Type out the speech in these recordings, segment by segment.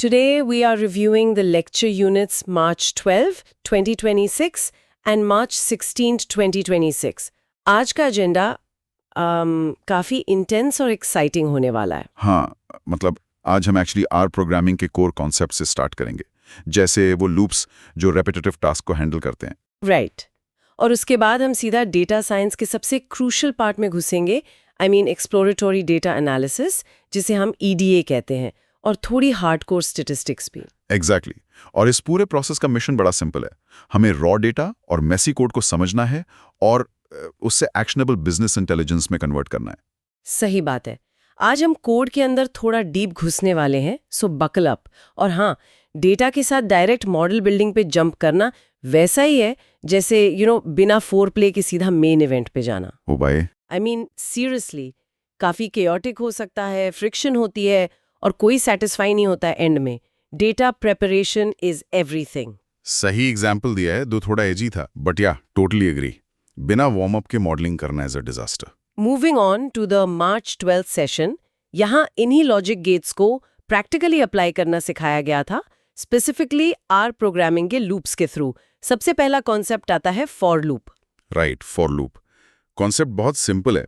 Today we are reviewing the lecture units March 12, 2026 and March 16, 2026. आज का agenda काफी intense और एक्साइटिंग होने वाला है। हाँ, मतलब आज हम एक्चुअली आर प्रोग्रामिंग के कोर कॉन्सेप्ट से स्टार्ट करेंगे, जैसे वो लूप्स जो रेपिटेटिव टास्क को हैंडल करते हैं। राइट। और उसके बाद हम सीधा डेटा साइंस के सबसे क्रूशल पार्ट में घुसेंगे, I mean exploratory data analysis, जिसे हम EDA कहते हैं, और थोड़ी हार्डकोर स्टैटिस्टिक्स भी। एग्जैक्टली और इस पूरे प्रोसेस का मिशन बड़ा सिंपल है। हमें रॉ डेटा और मेसी कोड को समझना है और उससे एक्शनेबल बिजनेस इंटेलिजेंस में कन्वर्ट करना है। सही बात है। आज हम कोड के अंदर थोड़ा डीप घुसने वाले हैं, सो बकल अप। और हाँ, डेटा के साथ डायरेक्ट मॉडल बिल्डिंग पे जंप करना वैसा ही है जैसे बिना फोर प्ले के सीधा मेन इवेंट पे जाना। ओ भाई, आई मीन सीरियसली, काफी केयोटिक हो सकता है, फ्रिक्शन होती है और कोई सेटिस्फाई नहीं होता है एंड में। Data preparation is everything. सही एग्जाम्पल दिया है, दो थोड़ा एजी था, बट या टोटली एग्री। बिना वार्म अप के मॉडलिंग करना is a disaster. Moving on to the March 12 session, यहाँ इन्हीं लॉजिक गेट्स को प्रैक्टिकली अप्लाई करना सिखाया गया था, स्पेसिफिकली आर प्रोग्रामिंग के लूप्स के थ्रू। सबसे पहला कॉन्सेप्ट आता है for loop. Right, for loop concept बहुत सिंपल है।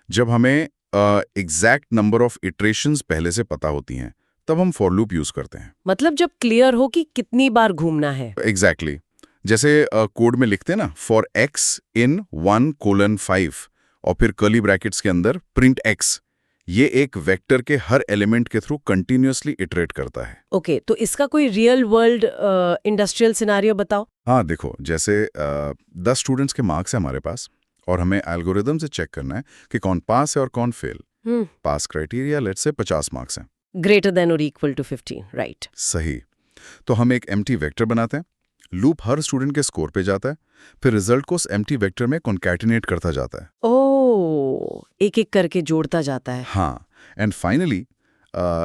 जब हमें एग्जैक्ट नंबर ऑफ इटरेशंस पहले से पता होती हैं, तब हम फॉर लूप यूज करते हैं। मतलब जब क्लियर हो कि कितनी बार घूमना है। एग्जैक्टली जैसे कोड में लिखते हैं ना, फॉर एक्स इन 1:5 और फिर कर्ली ब्रैकेट्स के अंदर प्रिंट एक्स। ये एक वेक्टर के हर एलिमेंट के थ्रू कंटिन्यूअसली इटरेट करता है। ओके, तो इसका कोई रियल वर्ल्ड इंडस्ट्रियल सिनेरियो बताओ। हाँ देखो, जैसे 10 स्टूडेंट्स के मार्क्स है हमारे पास और हमें एल्गोरिदम से चेक करना है कि कौन पास है और कौन fail. Pass criteria let's say 50 marks हैं। ग्रेटर देन और इक्वल टू 15, राइट। सही। तो हम एक एम्प्टी वेक्टर बनाते हैं, लूप हर स्टूडेंट के स्कोर पे जाता है, फिर रिजल्ट को उस एम्प्टी वेक्टर में कॉन्कैटिनेट करता जाता है। ओह, एक एक करके जोड़ता जाता है। हाँ, एंड फाइनली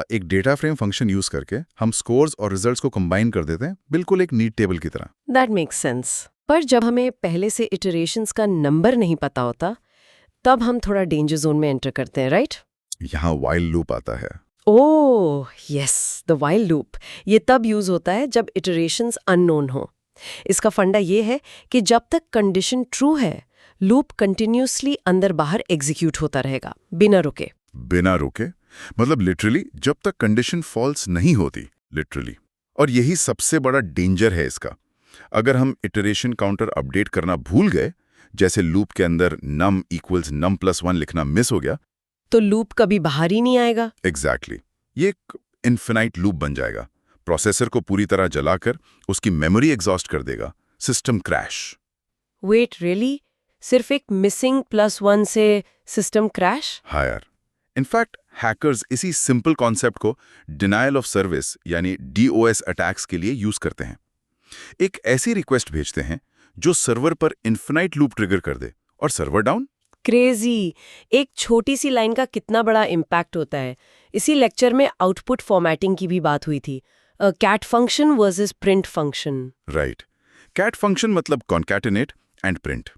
एक डेटा फ्रेम फंक्शन यूज करके हम स्कोर्स और रिजल्ट्स को कंबाइन कर देते हैं, बिल्कुल एक नीट टेबल की तरह। That makes sense. पर जब हमें पहले से इटरेशंस का नंबर नहीं पता होता, तब हम थोड़ा डेंजर जोन में एंटर करते हैं, राइट? यहाँ वाइल लूप आता है। Oh yes, the while loop. ये तब यूज होता है जब इटरेशंस अननोन हो। इसका फंडा ये है कि जब तक कंडीशन ट्रू है, लूप कंटिन्यूसली अंदर बाहर एग्जीक्यूट होता रहेगा, बिना रुके। बिना रुके मतलब लिटरली जब तक कंडीशन फॉल्स नहीं होती, लिटरली। और यही सबसे बड़ा डेंजर है इसका। अगर हम इटरेशन काउंटर अपडेट करना भूल गए, जैसे लूप के अंदर num = num+1 लिखना मिस हो गया, तो लूप कभी बाहर ही नहीं आएगा। एग्जैक्टली ये एक इन्फिनाइट लूप बन जाएगा। प्रोसेसर को पूरी तरह जलाकर उसकी मेमोरी एग्जॉस्ट कर देगा, सिस्टम क्रैश। Wait, really? सिर्फ एक मिसिंग +1 से सिस्टम क्रैश? हाँ यार, इनफैक्ट हैकर्स इसी सिंपल कॉन्सेप्ट को डिनायल ऑफ सर्विस यानी DOS अटैक्स के लिए यूज करते हैं। एक ऐसी रिक्वेस्ट भेजते हैं जो सर्वर पर इन्फिनाइट लूप ट्रिगर कर दे और सर्वर डाउन। क्रेजी। एक छोटी सी लाइन का कितना बड़ा इम्पैक्ट होता है। इसी लेक्चर में आउटपुट फॉर्मेटिंग की भी बात हुई थी, cat function versus print function. Right, cat function मतलब कॉन्कैटिनेट एंड प्रिंट।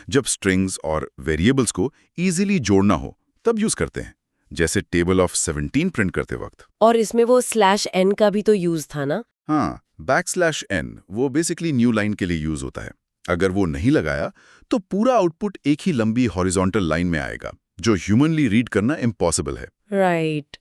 जब स्ट्रिंग्स और वेरिएबल्स को इजीली जोड़ना हो तब यूज करते हैं, जैसे टेबल ऑफ 17 प्रिंट करते वक्त। और इसमें वो /n का भी तो यूज था ना? हाँ, \n वो बेसिकली न्यू लाइन के लिए यूज होता है। अगर वो नहीं लगाया तो पूरा आउटपुट एक ही लंबी हॉरिजॉन्टल लाइन में आएगा, जो ह्यूमनली रीड करना इम्पॉसिबल है। राइट।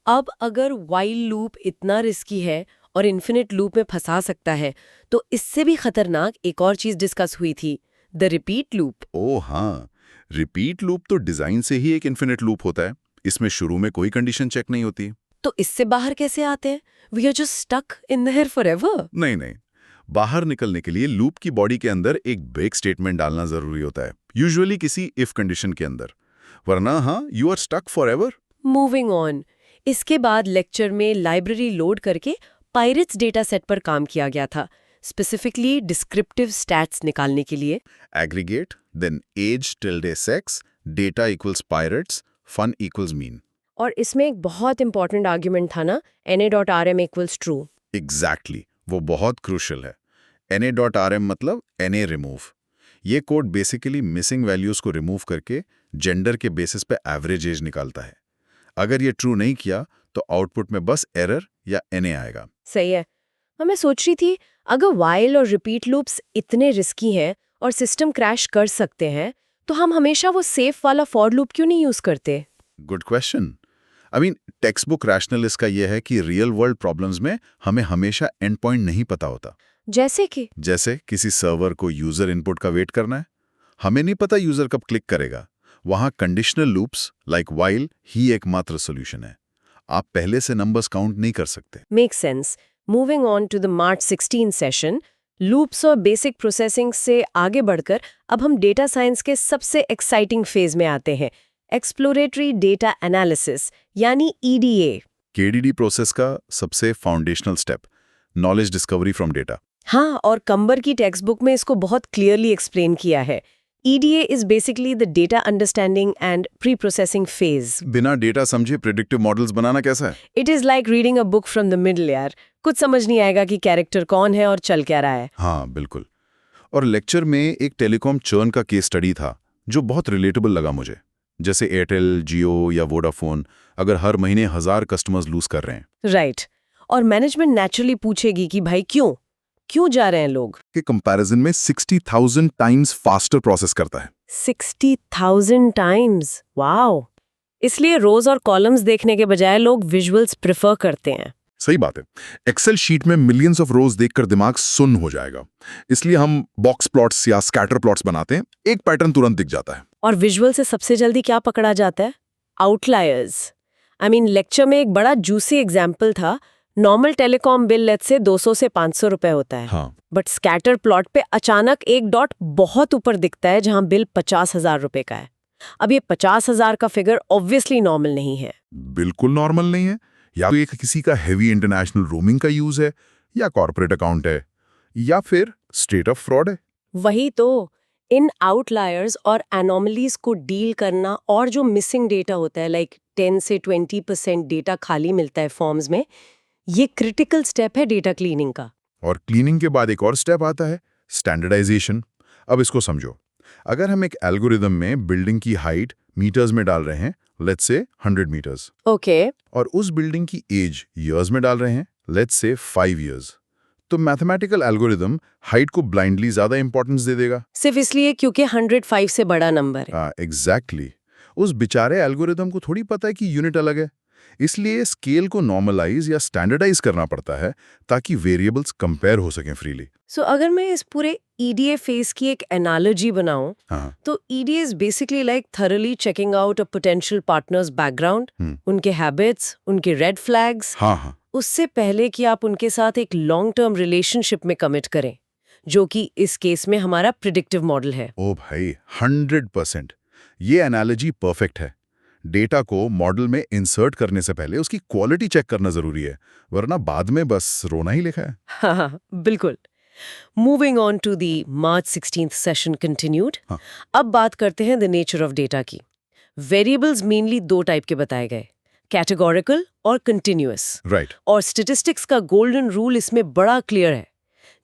अब अगर वाइल लूप इतना रिस्की है और इन्फिनिट लूप में फंसा सकता है, तो इससे भी खतरनाक एक और चीज डिस्कस हुई थी, द रिपीट लूप। ओह हाँ, रिपीट लूप तो डिजाइन से ही एक इन्फिनिट लूप होता है। इसमें शुरू में कोई कंडीशन चेक नहीं होती। तो इससे बाहर कैसे आते हैं? We are just stuck in there forever. नहीं, बाहर निकलने के लिए लूप की बॉडी के अंदर एक ब्रेक स्टेटमेंट डालना जरूरी होता है, यूजुअली किसी इफ कंडीशन के अंदर, वरना हाँ you are stuck forever. Moving on, इसके बाद लेक्चर में लाइब्रेरी लोड करके पायरेट्स डेटा सेट पर काम किया गया था, स्पेसिफिकली डिस्क्रिप्टिव स्टैट्स निकालने के लिए। Aggregate, then age tilde sex, data equals pirates, fun equals mean. और इसमें एक बहुत इंपॉर्टेंट आर्ग्यूमेंट था ना, na.rm = ट्रू। एग्जैक्टली, वो बहुत क्रूशियल है। na.rm मतलब na रिमूव। ये कोड बेसिकली मिसिंग वैल्यूज को रिमूव करके जेंडर के बेसिस पे एवरेज एज निकालता है। अगर ये ट्रू नहीं किया तो आउटपुट में बस एरर या NA आएगा। सही है। मैं सोच रही थी, अगर वाइल और रिपीट लूप्स इतने रिस्की हैं और सिस्टम क्रैश कर सकते हैं, तो हम हमेशा वो सेफ वाला फॉर लूप क्यों नहीं यूज करते? Good question. I mean text book rationalist का यह है कि रियल वर्ल्ड प्रॉब्लम्स में हमें हमेशा एंड पॉइंट नहीं पता होता। जैसे किसी सर्वर को यूजर इनपुट का वेट करना है, हमें नहीं पता यूजर कब क्लिक करेगा। वहां conditional loops like while he एकमात्र सॉल्यूशन है। आप पहले से नंबर्स काउंट नहीं कर सकते। Make sense. Moving on to the March 16 session, loops और बेसिक प्रोसेसिंग से आगे बढ़कर अब हम डेटा साइंस के सबसे एक्साइटिंग फेज में आते हैं, एक्सप्लोरेटरी डेटा एनालिसिस यानी EDA। KDD प्रोसेस का सबसे foundational step, knowledge discovery from data. हाँ, और कंबर की टेक्स्ट बुक में इसको बहुत क्लियरली एक्सप्लेन किया है। EDA is basically the data understanding and pre-processing phase. बिना डेटा समझे प्रेडिक्टिव मॉडल्स बनाना कैसा है? It is like reading a book from the middle यार। कुछ समझ नहीं आएगा कि कैरेक्टर कौन है और चल क्या रहा है। हाँ, बिल्कुल। और लेक्चर में एक टेलीकॉम चर्न का केस स्टडी था जो बहुत रिलेटेबल लगा मुझे। जैसे एयरटेल, जियो या वोडाफोन अगर हर महीने 1000 कस्टमर्स लूज कर रहे हैं। राइट। और मैनेजमेंट नेचुरली पूछेगी कि भाई क्यों जा रहे हैं लोग? के कंपैरिजन में 60,000 टाइम्स फास्टर प्रोसेस करता है। 60,000 टाइम्स, वाओ। इसलिए रोज और कॉलम्स देखने के बजाय लोग विजुअल्स प्रेफर करते हैं। सही बात है। एक्सेल शीट में मिलियंस ऑफ रोज देखकर दिमाग सुन्न हो जाएगा। इसलिए हम बॉक्स प्लॉट्स या स्कैटर प्लॉट्स बनाते हैं, एक पैटर्न तुरंत दिख जाता है। और विजुअल से सबसे जल्दी क्या पकड़ा जाता है? आउटलायर्स। लेक्चर में एक बड़ा जूसी एग्जाम्पल था। नॉर्मल टेलीकॉम बिल लेट से 200 से 500 रुपए होता है। हाँ। बट स्कैटर प्लॉट पे अचानक एक डॉट बहुत ऊपर दिखता है जहां बिल 50,000 रुपए का है। अब ये 50,000 का फिगर ऑब्वियसली नॉर्मल नहीं है। बिल्कुल नॉर्मल नहीं है। या तो ये किसी का हेवी इंटरनेशनल रोमिंग का यूज है, या कॉर्पोरेट अकाउंट है, या फिर स्ट्रेट ऑफ फ्रॉड है। वही तो, इन आउटलायर्स और एनोमलीज को डील करना और जो मिसिंग डेटा होता है लाइक 10 से 20% डेटा खाली मिलता है फॉर्म्स में, ये क्रिटिकल स्टेप है डेटा क्लीनिंग का। और क्लीनिंग के बाद एक और स्टेप आता है, स्टैंडर्डाइजेशन। अब इसको समझो। अगर हम एक एल्गोरिदम में बिल्डिंग की हाइट मीटर्स में डाल रहे हैं, लेट्स से 100 मीटर्स, ओके, और उस बिल्डिंग की एज ईयर्स में डाल रहे हैं, लेट्स से 5 ईयर्स, तो मैथमेटिकल एल्गोरिदम हाइट को ब्लाइंडली ज्यादा इंपॉर्टेंस दे देगा। सिर्फ इसलिए क्योंकि 105 से बड़ा नंबर है। एग्जैक्टली। उस बेचारे एल्गोरिदम को थोड़ी पता है कि यूनिट अलग है। इसलिए स्केल को नॉर्मलाइज या स्टैंडर्डाइज करना पड़ता है ताकि वेरिएबल्स कंपेयर हो सकें फ्रीली। सो अगर मैं इस पूरे EDA फेज की एक एनालॉजी बनाऊं, हाँ। तो EDA is basically like thoroughly checking out a potential partners background, उनके हैबिट्स, उनके रेड फ्लैग्स, हाँ, उससे पहले कि आप उनके साथ एक लॉन्ग टर्म रिलेशनशिप में कमिट करें, जो कि इस केस में हमारा प्रिडिक्टिव मॉडल है। ओ भाई, 100%। ये एनालॉजी परफेक्ट है। डेटा को मॉडल में इंसर्ट करने से पहले उसकी क्वालिटी चेक करना जरूरी है, वरना बाद में बस रोना ही लिखा है। हाँ, बिल्कुल। Moving on to the March 16th session continued. अब बात करते हैं द नेचर ऑफ डेटा की। वेरिएबल्स मेनली 2 टाइप के बताए गए, कैटेगोरिकल और कंटिन्यूअस। राइट। और स्टैटिस्टिक्स का गोल्डन रूल इसमें बड़ा क्लियर है।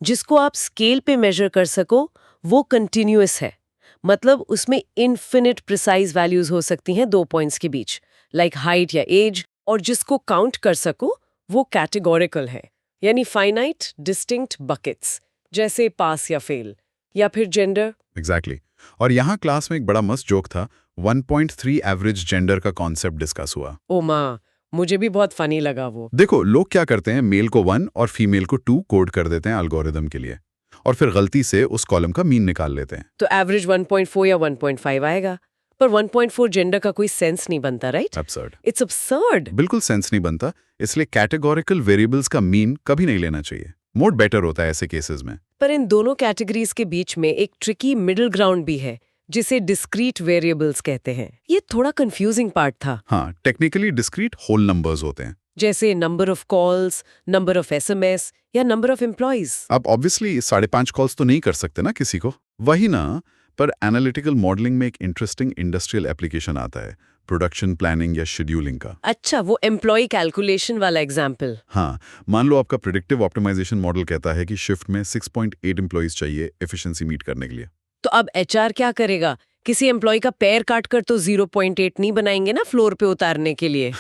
जिसको आप स्केल पे मेजर कर सको वो कंटिन्यूअस है, मतलब उसमें इन्फिनिट प्रिसाइज वैल्यूज हो सकती हैं 2 पॉइंट्स के बीच, लाइक हाइट या एज। और जिसको काउंट कर सको वो कैटेगोरिकल है, यानी फाइनाइट डिस्टिंक्ट बकेट्स, जैसे पास या फेल, या फिर जेंडर। एग्जैक्टली। और यहाँ क्लास में एक बड़ा मस्त जोक था, 1.3 एवरेज जेंडर का कॉन्सेप्ट डिस्कस हुआ। ओ माँ, मुझे भी बहुत फनी लगा वो। देखो, लोग क्या करते हैं, मेल को 1 और फीमेल को 2 कोड कर देते हैं एल्गोरिदम के लिए, और फिर गलती से उस कॉलम का मीन निकाल लेते हैं। तो एवरेज 1.4 या 1.5 आएगा, पर 1.4 जेंडर का कोई सेंस नहीं बनता, राइट? एब्सर्ड। It's absurd. बिल्कुल सेंस नहीं बनता। इसलिए कैटेगोरिकल वेरिएबल्स का मीन कभी नहीं लेना चाहिए। मोड बेटर होता है ऐसे केसेस में। पर इन दोनों कैटेगरीज के बीच में एक ट्रिकी मिडिल ग्राउंड भी है, जिसे डिस्क्रीट वेरिएबल्स कहते हैं। ये थोड़ा कंफ्यूजिंग पार्ट था। हाँ, टेक्निकली डिस्क्रीट होल नंबर्स होते हैं, जैसे number of calls, number of SMS या नंबर ऑफ एम्प्लॉइज। अब ऑब्वियसली 5.5 कॉल्स तो नहीं कर सकते ना किसी को, वही ना। पर एनालिटिकल मॉडलिंग में एक इंटरेस्टिंग इंडस्ट्रियल एप्लीकेशन आता है, प्रोडक्शन प्लानिंग या शेड्यूलिंग का। अच्छा, वो एम्प्लॉय कैलकुलेशन वाला एग्जाम्पल। हाँ, मान लो आपका प्रेडिक्टिव ऑप्टिमाइजेशन मॉडल कहता है कि शिफ्ट में 6.8 एम्प्लॉइज चाहिए एफिशिएंसी मीट करने के लिए। तो अब HR क्या करेगा? किसी एम्प्लॉय का पैर काट कर तो 0.8 नहीं बनाएंगे ना फ्लोर पे उतारने के लिए।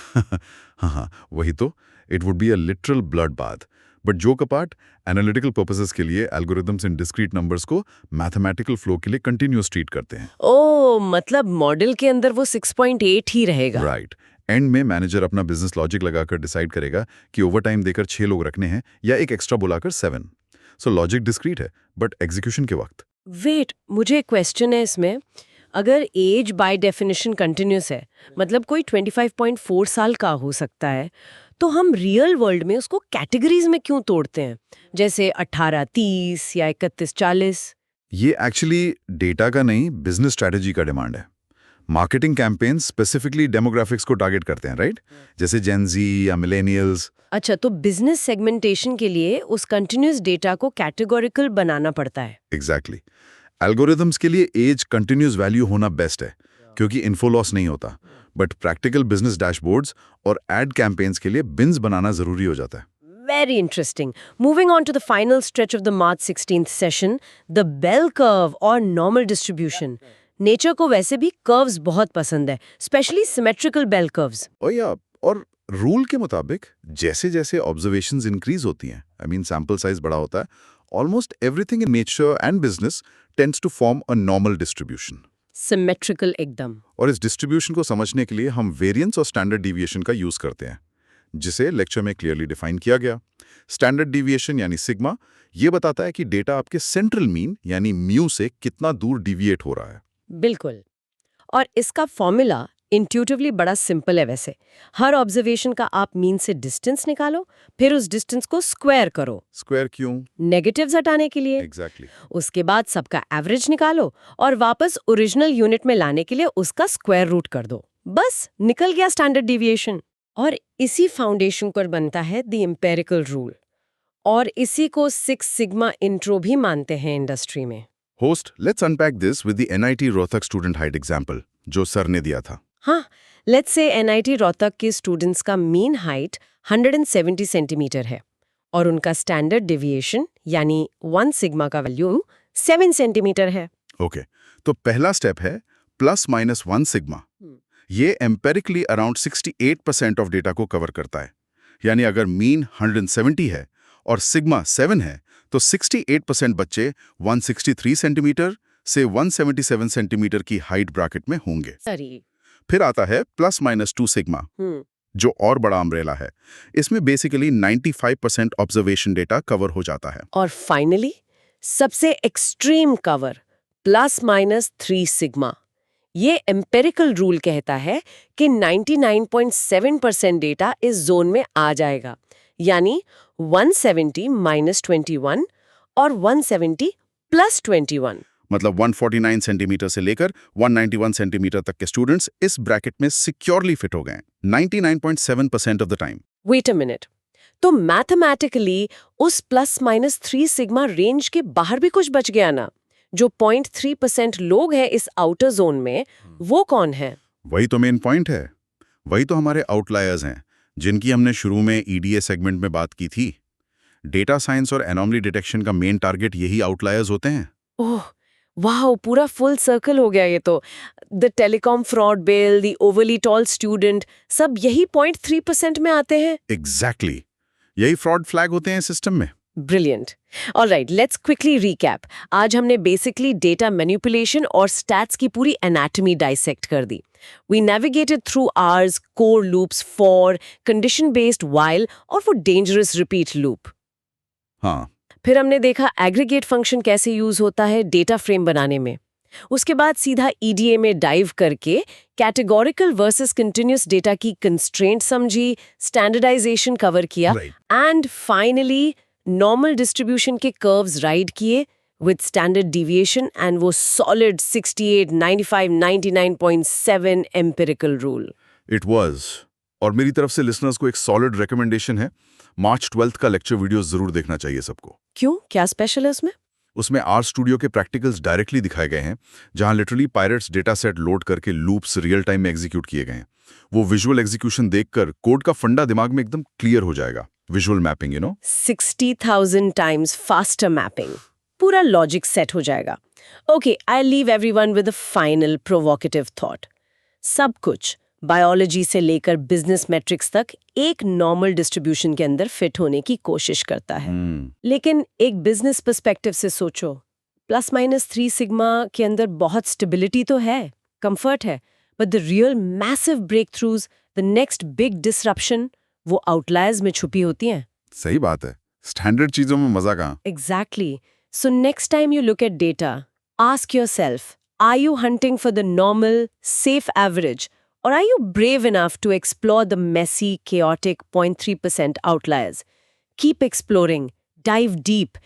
हाँ, वही तो, it would be a literal blood bath. But joke apart, analytical purposes के लिए एल्गोरिथम्स इन डिस्क्रीट नंबर्स को मैथमेटिकल फ्लो के लिए कंटिन्यूअस ट्रीट करते हैं। ओ, मतलब मॉडल के अंदर वो 6.8 ही रहेगा। राइट। एंड में मैनेजर अपना बिजनेस लॉजिक लगाकर डिसाइड करेगा कि ओवर टाइम देकर 6 लोग रखने हैं या एक एक्स्ट्रा बुलाकर 7। सो लॉजिक डिस्क्रीट है, बट एग्जीक्यूशन के वक्त वेट, मुझे एक क्वेश्चन है इसमें। अगर एज बाय डेफिनेशन कंटिन्यूस है, मतलब कोई 25.4 साल का हो सकता है, तो हम रियल वर्ल्ड में उसको कैटेगरीज में क्यों तोड़ते हैं, जैसे 18-30 या 31-40? ये एक्चुअली डेटा का नहीं, बिजनेस स्ट्रैटेजी का डिमांड है। मार्केटिंग कैंपेन स्पेसिफिकली डेमोग्राफिक्स को टारगेट करते हैं, राइट? जैसे जेन ज़ी या मिलेनियल्स। अच्छा, तो बिजनेस सेगमेंटेशन के लिए उस कंटिन्यूस डेटा को कैटेगोरिकल बनाना पड़ता है। एग्जैक्टली। एल्गोरिथम्स के लिए एज कंटिन्यूस वैल्यू होना बेस्ट है, क्योंकि इन्फो लॉस नहीं होता। बट प्रैक्टिकल बिजनेस डैशबोर्ड्स और एड कैंपेन्स के लिए बिन्स बनाना जरूरी हो जाता है। Very interesting. Moving on to the final stretch of the March 16th session, the bell curve or normal distribution. Nature को वैसे भी कर्व्स बहुत पसंद है, स्पेशली सिमेट्रिकल बेल कर्व्स। और रूल के मुताबिक जैसे जैसे ऑब्जर्वेशंस इंक्रीज होती हैं, आई मीन सैंपल साइज बड़ा होता है, almost everything in nature and business tends to form a normal distribution. Symmetrical एकदम। और इस डिस्ट्रीब्यूशन को समझने के लिए हम वेरिएंस और स्टैंडर्ड डिविएशन का यूज करते हैं, जिसे लेक्चर में क्लियरली डिफाइन किया गया। स्टैंडर्ड डिविएशन यानी सिग्मा ये बताता है कि डेटा आपके सेंट्रल मीन यानी म्यू से कितना दूर डिविएट हो रहा है। बिल्कुल। और इसका फॉर्मूला इंट्यूटिवली बड़ा सिंपल है वैसे। हर ऑब्जर्वेशन का आप मीन से डिस्टेंस निकालो, फिर उस डिस्टेंस को स्क्वायर करो। स्क्वायर क्यों? नेगेटिव्स हटाने के लिए। एग्जैक्टली। उसके बाद सबका एवरेज निकालो और वापस ओरिजिनल यूनिट में लाने के लिए उसका स्क्वायर रूट कर दो। बस निकल गया स्टैंडर्ड डिविएशन। और इसी फाउंडेशन पर बनता है द एम्पिरिकल रूल, और इसी को 6 सिग्मा इंट्रो भी मानते हैं इंडस्ट्री में। Host, let's unpack this with the NIT Rohtak student height example जो सर ने दिया था। हाँ, लेट्स से एनआईटी रोहतक के स्टूडेंट्स का मीन हाइट 170 सेंटीमीटर है और उनका स्टैंडर्ड डिविएशन यानी 1 सिग्मा का वैल्यू 7 सेंटीमीटर है। ओके, तो पहला स्टेप है ±1 सिग्मा। ये एम्पेरिकली अराउंड 68% ऑफ डेटा को कवर करता है। यानी अगर मीन 170 है और सिग्मा 7 है, तो 68% बच्चे 163 सेंटीमीटर से 177 सेंटीमीटर की हाइट ब्रैकेट में होंगे। फिर आता है ±2 सिग्मा, जो और बड़ा अम्ब्रेला है। इसमें बेसिकली 95% ऑब्जर्वेशन डेटा कवर हो जाता है। और फाइनली सबसे एक्सट्रीम कवर ±3 सिग्मा। ये एम्पिरिकल रूल कहता है कि 99.7% डेटा इस जोन में आ जाएगा, यानी 170 -21 और 170 +21। मतलब 149 सेंटीमीटर से लेकर 191 सेंटीमीटर तक के स्टूडेंट्स इस ब्रैकेट में सिक्योरली फिट हो गए 99.7% of the time. Wait a minute, तो मैथमेटिकली उस ±3 सिग्मा रेंज के बाहर भी कुछ बच गया ना? जो 0.3% लोग हैं इस आउटर जोन में, वो कौन है? वही तो मेन पॉइंट है। वही तो हमारे आउटलायर्स हैं, जिनकी हमने शुरू में ईडीए सेगमेंट में बात की थी। डेटा साइंस और एनोमली डिटेक्शन का मेन टारगेट यही आउटलायर्स होते हैं। ओह वाह, पूरा फुल सर्कल हो गया ये तो। The telecom fraud bill, the overly tall student, सब यही 0.3% में आते हैं। एग्जैक्टली, यही फ्रॉड फ्लैग होते हैं सिस्टम में। Brilliant. Alright, let's quickly recap. आज हमने बेसिकली डेटा मैनिपुलेशन और स्टैट्स की पूरी एनाटॉमी डाइसेक्ट कर दी। We navigated through ours, core loops, for, condition-based while और वो dangerous repeat loop। हाँ। फिर हमने देखा एग्रीगेट फंक्शन कैसे यूज होता है डेटा फ्रेम बनाने में। उसके बाद सीधा ईडीए में डाइव करके कैटेगोरिकल वर्सेस कंटिन्यूस डेटा की कंस्ट्रेंट समझी, स्टैंडर्डाइजेशन कवर किया, एंड फाइनली नॉर्मल डिस्ट्रीब्यूशन के कर्व्स राइड किए with standard deviation and वो solid 68, 95, 99.7 empirical rule. It was. और मेरी तरफ से लिसनर्स को एक सॉलिड रिकमेंडेशन है, मार्च 12 का लेक्चर वीडियो जरूर देखना चाहिए सबको। क्यों, क्या स्पेशल है उसमें? उसमें आर स्टूडियो के प्रैक्टिकल्स डायरेक्टली दिखाए गए हैं, जहां literally pirates data set load करके लूप्स रियल टाइम में एग्जीक्यूट किए गए हैं। वो विजुअल एग्जीक्यूशन देखकर कोड का फंडा दिमाग में एकदम क्लियर हो जाएगा। Visual mapping, 60,000 times faster mapping. पूरा लॉजिक सेट हो जाएगा। Okay, I leave everyone with a final provocative thought. सब कुछ बायोलॉजी से लेकर बिजनेस मैट्रिक्स तक एक नॉर्मल डिस्ट्रीब्यूशन के अंदर फिट होने की कोशिश करता है। लेकिन एक बिजनेस पर्सपेक्टिव से सोचो, +-3 सिग्मा के अंदर बहुत स्टेबिलिटी तो है, कंफर्ट है, but the real massive breakthroughs, the next big disruption, वो आउटलायर्स में छुपी होती हैं। सही बात है, स्टैंडर्ड चीजों में मजा कहाँ। Exactly. So next time you look at data, ask yourself, are you hunting for the normal, safe average, or are you brave enough to explore the messy, chaotic 0.3% outliers? Keep exploring, dive deep,